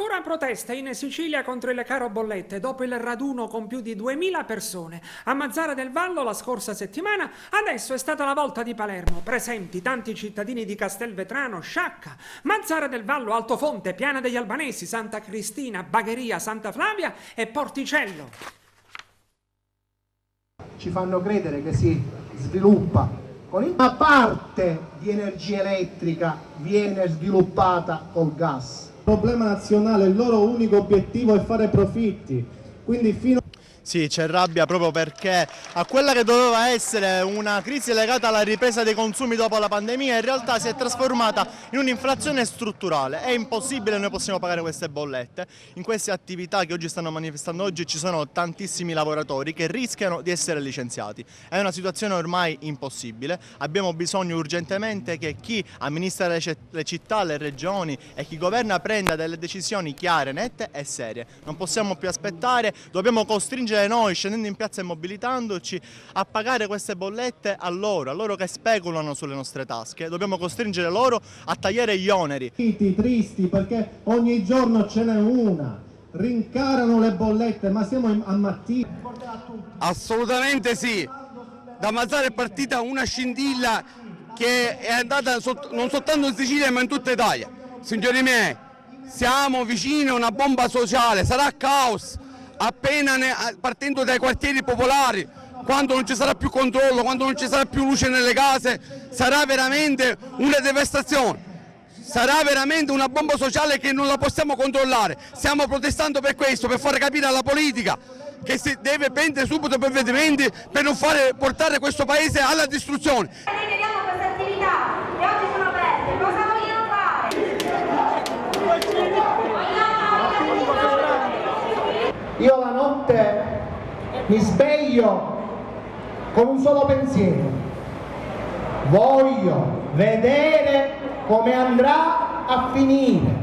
Ancora proteste in Sicilia contro le caro bollette dopo il raduno con più di 2000 persone. A Mazara del Vallo la scorsa settimana, adesso è stata la volta di Palermo. Presenti tanti cittadini di Castelvetrano, Sciacca, Mazara del Vallo, Altofonte, Piana degli Albanesi, Santa Cristina, Bagheria, Santa Flavia e Porticello. Ci fanno credere che si sviluppa con una parte di energia elettrica viene sviluppata col gas. Il problema nazionale, il loro unico obiettivo è fare profitti, quindi fino Sì, c'è rabbia proprio perché a quella che doveva essere una crisi legata alla ripresa dei consumi dopo la pandemia in realtà si è trasformata in un'inflazione strutturale. È impossibile, noi possiamo pagare queste bollette. In queste attività che oggi stanno manifestando oggi ci sono tantissimi lavoratori che rischiano di essere licenziati. È una situazione ormai impossibile. Abbiamo bisogno urgentemente che chi amministra le città, le regioni e chi governa prenda delle decisioni chiare, nette e serie. Non possiamo più aspettare, dobbiamo costringere noi, scendendo in piazza e mobilitandoci, a pagare queste bollette a loro che speculano sulle nostre tasche. Dobbiamo costringere loro a tagliare gli oneri. tristi perché ogni giorno ce n'è una, rincarano le bollette, ma siamo a mattina. Assolutamente sì, da Mazara è partita una scintilla che è andata non soltanto in Sicilia ma in tutta Italia. Signori miei, siamo vicini a una bomba sociale, sarà caos. Appena partendo dai quartieri popolari, quando non ci sarà più controllo, quando non ci sarà più luce nelle case, sarà veramente una devastazione, sarà veramente una bomba sociale che non la possiamo controllare. Stiamo protestando per questo, per fare capire alla politica che si deve prendere subito provvedimenti per non portare questo paese alla distruzione. Noi vediamo queste attività e oggi sono aperte, cosa vogliono fare? Io la notte mi sveglio con un solo pensiero: voglio vedere come andrà a finire.